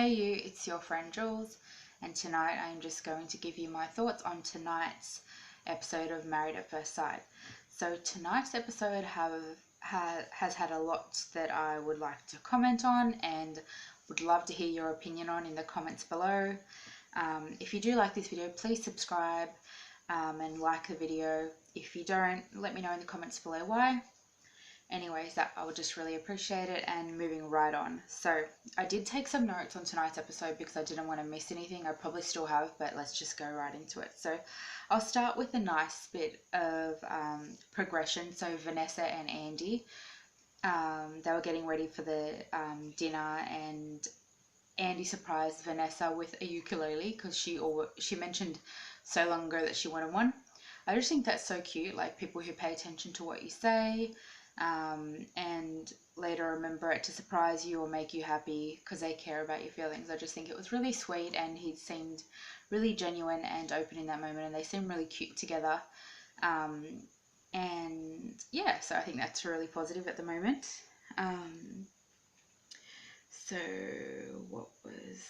Hey you, it's your friend Jules, and tonight I'm just going to give you my thoughts on tonight's episode of Married at First Sight. So tonight's episode has had a lot that I would like to comment on and would love to hear your opinion on in the comments below. If you do like this video, please subscribe and like the video. If you don't, let me know in the comments below why. Anyways, that I would just really appreciate it. And moving right on. So I did take some notes on tonight's episode because I didn't want to miss anything. I probably still have, but let's just go right into it. So I'll start with a nice bit of progression. So Vanessa and Andy, they were getting ready for the dinner, and Andy surprised Vanessa with a ukulele because she mentioned so long ago that she wanted one. I just think that's so cute, like people who pay attention to what you say, and later remember it to surprise you or make you happy because they care about your feelings. I just think it was really sweet, and he seemed really genuine and open in that moment, and they seem really cute together. And yeah, so I think that's really positive at the moment. So what was...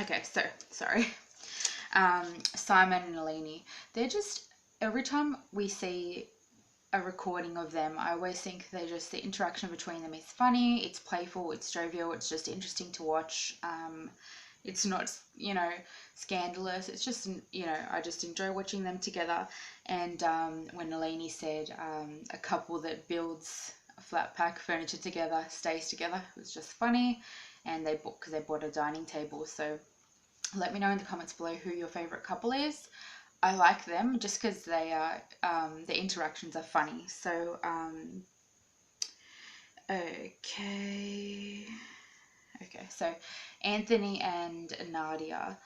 Okay, so, sorry. Simon and Alene, they're just, every time we see a recording of them, I always think they're just, the interaction between them is funny, it's playful, it's jovial, it's just interesting to watch. It's not, scandalous. It's just, I just enjoy watching them together. And when Alene said a couple that builds a flat pack furniture together stays together, it was just funny. And because they bought a dining table. So let me know in the comments below who your favorite couple is. I like them just because they are, the interactions are funny. So, okay, so Anthony and Nadia.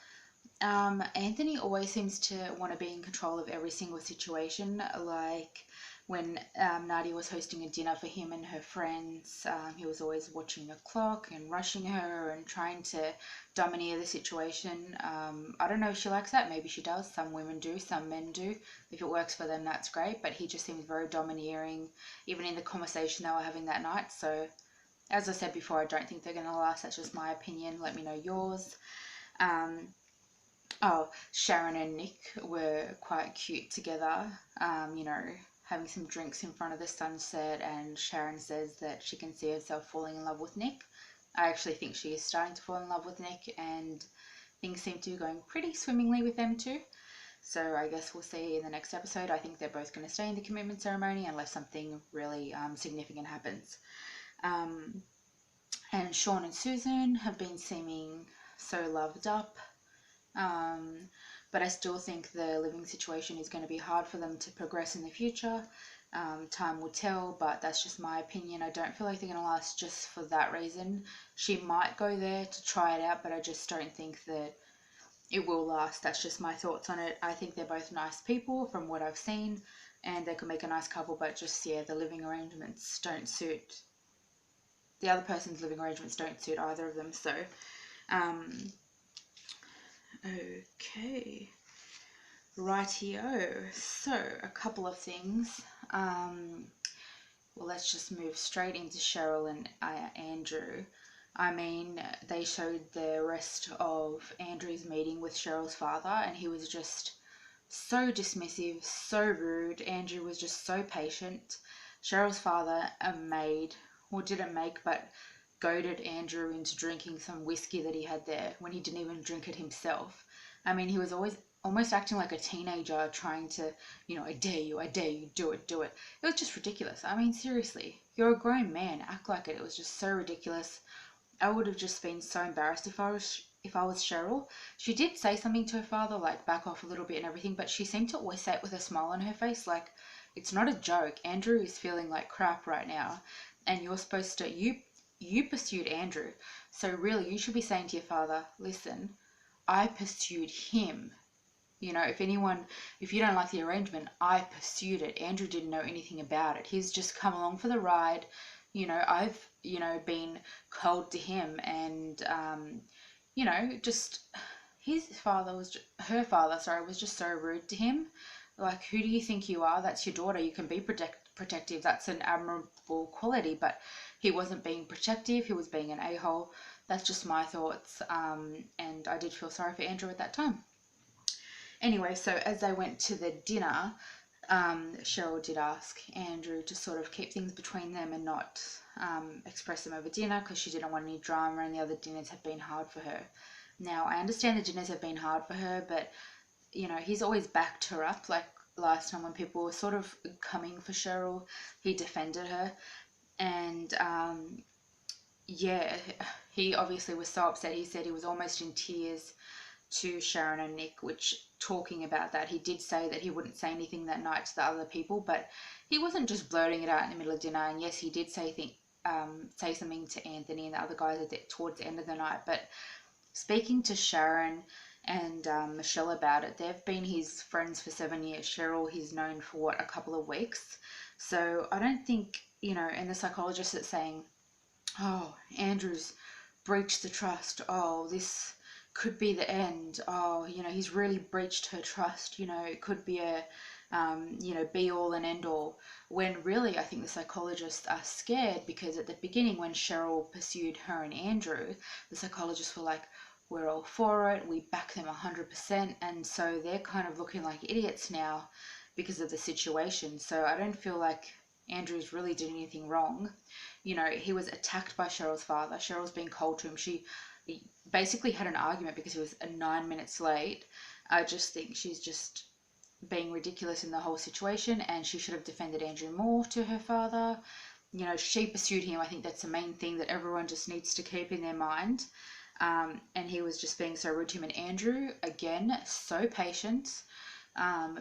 Anthony always seems to want to be in control of every single situation. Like when Nadia was hosting a dinner for him and her friends, he was always watching the clock and rushing her and trying to domineer the situation. I don't know if she likes that. Maybe she does. Some women do, some men do. If it works for them, that's great. But he just seems very domineering, even in the conversation they were having that night. So as I said before, I don't think they're going to last. That's just my opinion. Let me know yours. Sharon and Nick were quite cute together, having some drinks in front of the sunset, and Sharon says that she can see herself falling in love with Nick. I actually think she is starting to fall in love with Nick, and things seem to be going pretty swimmingly with them too. So I guess we'll see in the next episode. I think they're both going to stay in the commitment ceremony unless something really significant happens. And Sean and Susan have been seeming so loved up. But I still think the living situation is going to be hard for them to progress in the future. Time will tell, but that's just my opinion. I don't feel like they're going to last just for that reason. She might go there to try it out, but I just don't think that it will last. That's just my thoughts on it. I think they're both nice people from what I've seen, and they could make a nice couple, but just, yeah, the living arrangements don't suit. The other person's living arrangements don't suit either of them, so... Okay, rightio. So a couple of things. Well, let's just move straight into Cheryl and Andrew. I mean, they showed the rest of Andrew's meeting with Cheryl's father, and he was just so dismissive, so rude. Andrew was just so patient. Cheryl's father didn't make, but goaded Andrew into drinking some whiskey that he had there when he didn't even drink it himself. I mean, he was always almost acting like a teenager, trying to, I dare you, do it. It was just ridiculous. I mean, seriously, you're a grown man, act like it. It was just so ridiculous. I would have just been so embarrassed if I was Cheryl. She did say something to her father, like back off a little bit and everything, but she seemed to always say it with a smile on her face, like, it's not a joke. Andrew is feeling like crap right now, and you're supposed to, you pursued Andrew, so really you should be saying to your father, listen, I pursued him. If you don't like the arrangement, I pursued it. Andrew didn't know anything about it. He's just come along for the ride. I've, been cold to him, and, just her father was just so rude to him. Like, who do you think you are? That's your daughter. You can be protective. That's an admirable quality, but he wasn't being protective, he was being an a-hole. That's just my thoughts, and I did feel sorry for Andrew at that time. Anyway, so as they went to the dinner, Cheryl did ask Andrew to sort of keep things between them and not express them over dinner, because she didn't want any drama, and the other dinners have been hard for her. Now, I understand the dinners have been hard for her, but, you know, he's always backed her up. Like last time when people were sort of coming for Cheryl, he defended her. And yeah, he obviously was so upset. He said he was almost in tears to Sharon and Nick, which, talking about that, he did say that he wouldn't say anything that night to the other people, but he wasn't just blurting it out in the middle of dinner. And yes, he did say something to Anthony and the other guys towards the end of the night. But speaking to Sharon and Michelle about it, they've been his friends for 7 years. Cheryl, he's known for what, a couple of weeks. So I don't think, you know, and the psychologist that's saying, oh, Andrew's breached the trust. Oh, this could be the end. Oh, you know, he's really breached her trust. You know, it could be a, you know, be all and end all. When really, I think the psychologists are scared, because at the beginning, when Cheryl pursued her and Andrew, the psychologists were like, we're all for it. We back them 100%. And so they're kind of looking like idiots now because of the situation. So I don't feel like Andrew's really did anything wrong. You know, he was attacked by Cheryl's father. Cheryl's being cold to him. She basically had an argument because he was 9 minutes late. I just think she's just being ridiculous in the whole situation, and she should have defended Andrew more to her father. You know, she pursued him. I think that's the main thing that everyone just needs to keep in their mind. And he was just being so rude to him. And Andrew, again, so patient,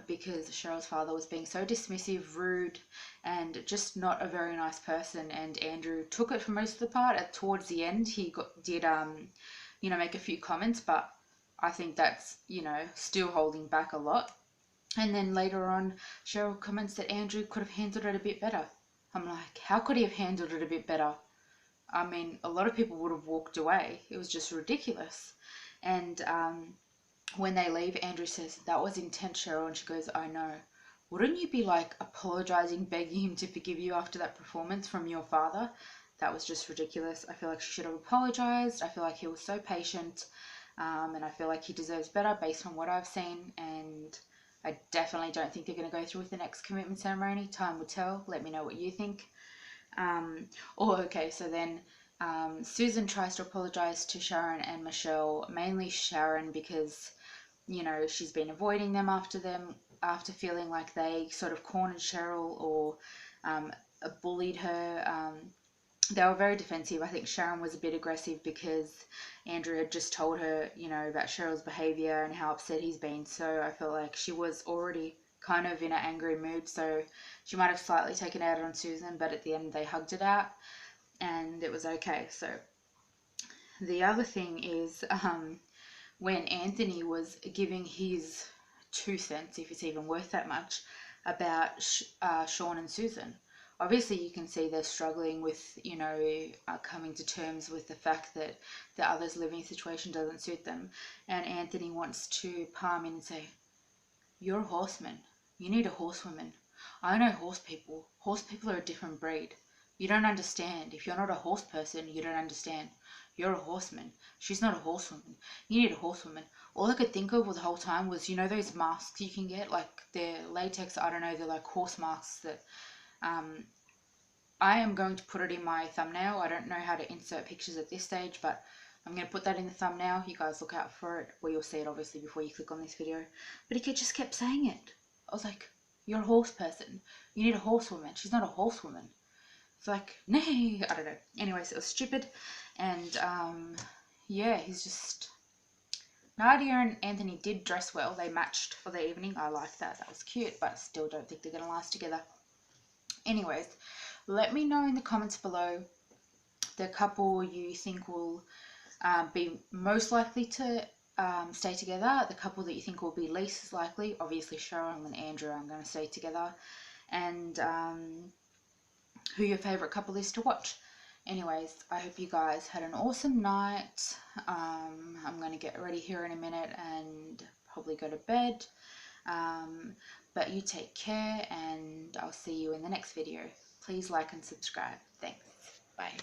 because Cheryl's father was being so dismissive, rude, and just not a very nice person. And Andrew took it for most of the part. Towards the end, he did, you know, make a few comments, but I think that's, you know, still holding back a lot. And then later on, Cheryl comments that Andrew could have handled it a bit better. I'm like, how could he have handled it a bit better? I mean, a lot of people would have walked away. It was just ridiculous. And when they leave, Andrew says, that was intense, Cheryl. And she goes, I know. Wouldn't you be like apologizing, begging him to forgive you after that performance from your father? That was just ridiculous. I feel like she should have apologized. I feel like he was so patient. And I feel like he deserves better based on what I've seen. And I definitely don't think they're going to go through with the next commitment ceremony. Time will tell. Let me know what you think. Okay, so then Susan tries to apologize to Sharon and Michelle, mainly Sharon, because, you know, she's been avoiding them after feeling like they sort of cornered Cheryl or bullied her. They were very defensive. I think Sharon was a bit aggressive because Andrew had just told her, you know, about Cheryl's behavior and how upset he's been. So I feel like she was already kind of in an angry mood, so she might have slightly taken it out on Susan, but at the end they hugged it out and it was okay. So the other thing is, when Anthony was giving his 2 cents, if it's even worth that much, about Sean and Susan. Obviously, you can see they're struggling with, you know, coming to terms with the fact that the other's living situation doesn't suit them. And Anthony wants to palm in and say, you're a horseman. You need a horsewoman. I know horse people. Horse people are a different breed. You don't understand. If you're not a horse person, you don't understand. You're a horseman. She's not a horsewoman. You need a horsewoman. All I could think of the whole time was, you know, those masks you can get, like they're latex, I don't know, they're like horse masks that, I am going to put it in my thumbnail. I don't know how to insert pictures at this stage, but I'm going to put that in the thumbnail. You guys look out for it. Well, you'll see it obviously before you click on this video. But he just kept saying it. I was like, you're a horse person. You need a horsewoman. She's not a horsewoman. It's like, nay, I don't know. Anyways, it was stupid. And yeah, he's just... Nadia and Anthony did dress well. They matched for the evening. I liked that. That was cute, but still don't think they're going to last together. Anyways, let me know in the comments below the couple you think will be most likely to stay together, the couple that you think will be least likely. Obviously Sharon and Andrew are going to stay together, and who your favourite couple is to watch. Anyways, I hope you guys had an awesome night. I'm going to get ready here in a minute and probably go to bed. But you take care, and I'll see you in the next video. Please like and subscribe. Thanks. Bye.